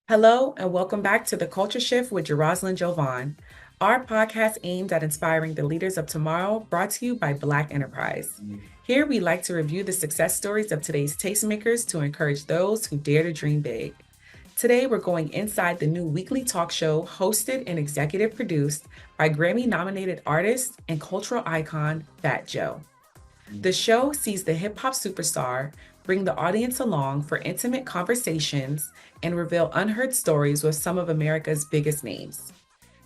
Hello, and welcome back to The Culture Shift with Jeroslyn Jovan, our podcast aimed at inspiring the leaders of tomorrow, brought to you by Black Enterprise. Here, we like to review the success stories of today's tastemakers to encourage those who dare to dream big. Today, we're going inside the new weekly talk show hosted and executive produced by Grammy-nominated artist and cultural icon Fat Joe. The show sees the hip hop superstar bring the audience along for intimate conversations and reveal unheard stories with some of America's biggest names.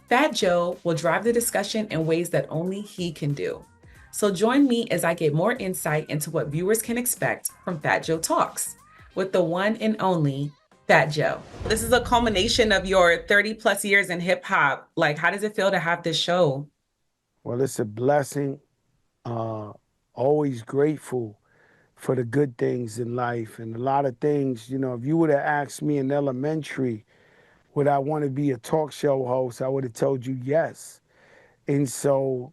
Fat Joe will drive the discussion in ways that only he can do. So join me as I get more insight into what viewers can expect from Fat Joe Talks with the one and only Fat Joe. This is a culmination of your 30 plus years in hip hop. Like, how does it feel to have this show? Well, it's a blessing. Uh, Always grateful for the good things in life. And a lot of things, if you would have asked me in elementary, would I want to be a talk show host, I would have told you yes. And so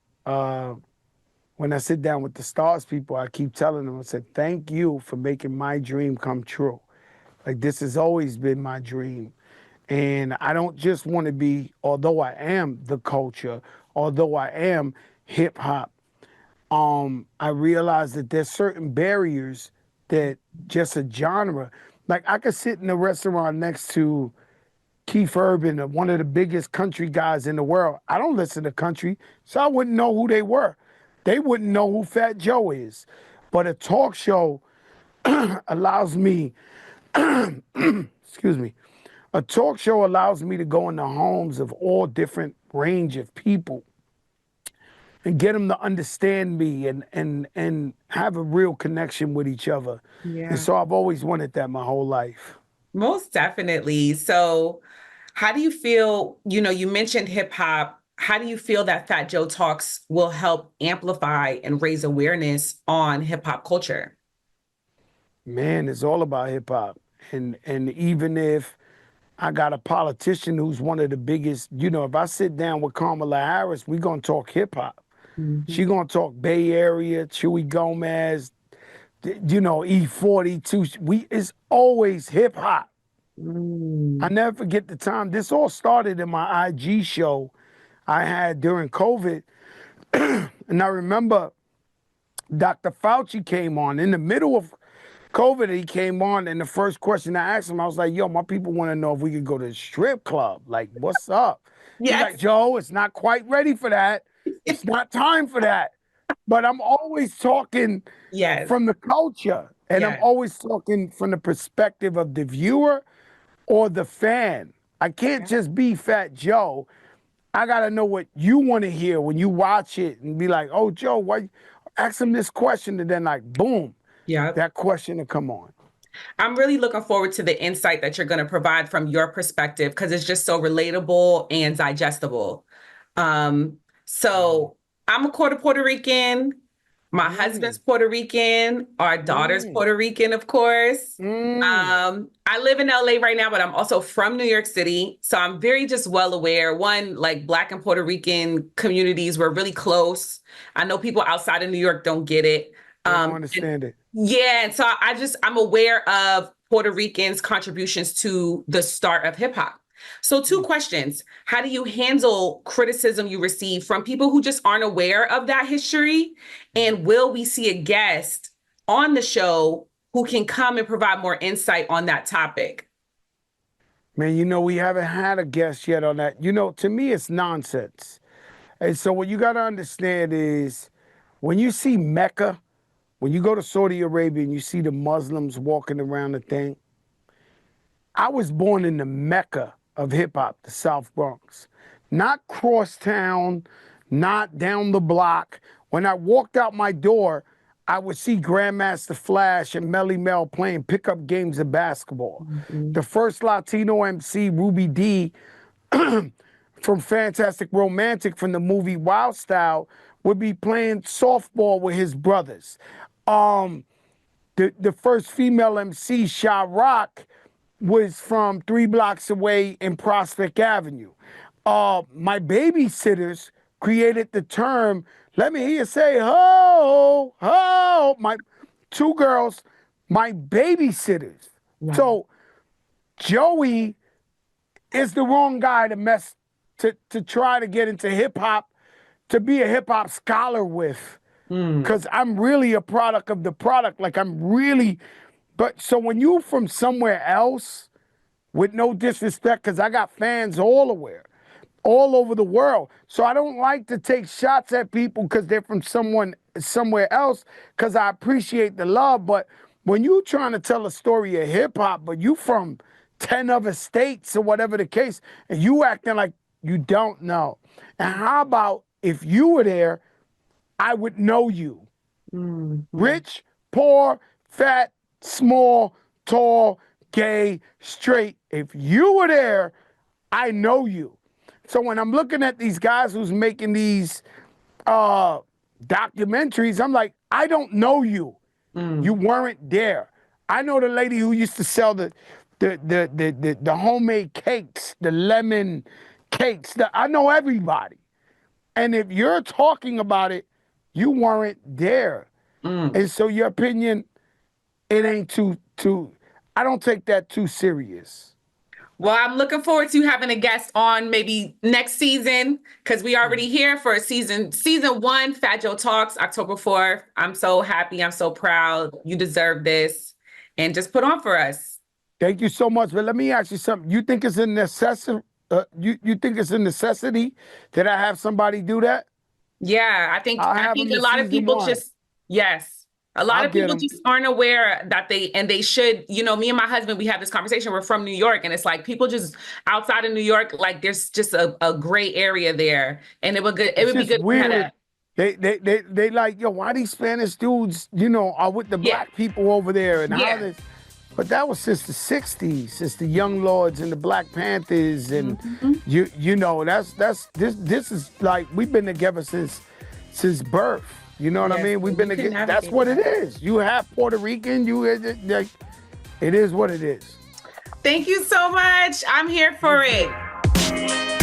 when I sit down with the stars people, I keep telling them, I said, thank you for making my dream come true. Like, this has always been my dream. And I don't just want to be, although I am the culture, although I am hip hop, I realize that there's certain barriers that just a genre, like I could sit in a restaurant next to Keith Urban, one of the biggest country guys in the world. I don't listen to country, so I wouldn't know who they were. They wouldn't know who Fat Joe is. But a talk show allows me, excuse me, a talk show allows me to go in the homes of all different range of people and get them to understand me and have a real connection with each other. And Yeah. so I've always wanted that my whole life. Most definitely. So, how do you feel? You mentioned hip hop. How do you feel that Fat Joe Talks will help amplify and raise awareness on hip hop culture? Man, it's all about hip hop. And even if I got a politician who's one of the biggest, if I sit down with Kamala Harris, we're gonna talk hip hop. She Mhm. gonna talk Bay Area, Chewy Gomez, E42. It's always hip hop. I Mm. never forget the time. This all started in my IG show I had during COVID. And I remember Dr. Fauci came on in the middle of COVID. He came on, and the first question I asked him, I was like, yo, my people want to know if we could go to the strip club. Like, what's up? He's like, Yes. Joe, it's not quite ready for that. It's not time for that. But I'm always talking Yes. from the culture, and I'm Yes. always talking from the perspective of the viewer or the fan. I can't just be Fat Joe. I gotta know what you want to hear when you watch it and be like, "Oh, Joe, why?" Ask him this question, and then like, boom, Yeah. that question will come on. I'm really looking forward to the insight that you're going to provide from your perspective because it's just so relatable and digestible. Um, Mhm. so I'm a quarter Puerto Rican. My husband's Mm, Puerto Rican. Our daughter's mm, Puerto Rican, of course. mm. I live in LA right now, but I'm also from New York City. So I'm very just well aware. One, like Black and Puerto Rican communities were really close. I know people outside of New York don't get it. They don't And understand it. yeah, and so I'm aware of Puerto Ricans' contributions to the start of hip hop. So, two Mm. questions. How do you handle criticism you receive from people who just aren't aware of that history? And will we see a guest on the show who can come and provide more insight on that topic? Man, we haven't had a guest yet on that. To me, it's nonsense. And so what you got to understand is when you see Mecca, when you go to Saudi Arabia and you see the Muslims walking around the thing, I was born in the Mecca of hip hop, the South Bronx, not crosstown, not down the block. When I walked out my door, I would see Grandmaster Flash and Melly Mel playing pickup games of basketball. Mhm. The first Latino MC, Ruby D, from Fantastic Romantic from the movie Wild Style, would be playing softball with his brothers. Um, the first female MC, Sha Rock, was from 3 blocks away in Prospect Avenue. My babysitters created the term, let me hear you say, ho, ho. My two girls, my babysitters. Wow. So Joey is the wrong guy to try to get into hip hop, to be a hip hop scholar with. Because I'm really a product of the product. Like I'm really, but so when you from somewhere else, with no disrespect, because I got fans all over the world. So I don't like to take shots at people because they're from somewhere else, because I appreciate the love. But when you trying to tell a story of hip hop, but you from 10 other states or whatever the case, and you acting like you don't know. And how about if you were there, I would know you. Rich, poor, fat, small, tall, gay, straight. If you were there, I know you. So when I'm looking at these guys who's making these documentaries, I'm like, I don't know you. You weren't there. I know the lady who used to sell the homemade cakes, the lemon cakes. I know everybody. And if you're talking about it, you weren't there. And so your opinion, it ain't too, I don't take that too serious. Well, I'm looking forward to having a guest on maybe next season, because we already here for season 1, Fat Joe Talks, October 4th. I'm so happy. I'm so proud. You deserve this. And just put on for us. Thank you so much. But let me ask you something. You think it's a necessity? You think it's a necessity that I have somebody do that? Yeah, I think a lot of people just, yes. A lot of people just aren't aware that they should, me and my husband, we have this conversation. We're from New York, and it's like people just outside of New York, like there's just a gray area there. And it would be good. Weird. They like, yo, why these Spanish dudes, are with the black people over there and how this. But that was since the 60s, since the Young Lords and the Black Panthers, and this is like we've been together since birth. You know what I mean? We've been together. That's what it is. You have Puerto Rican. It is what it is. Thank you so much. I'm here for it.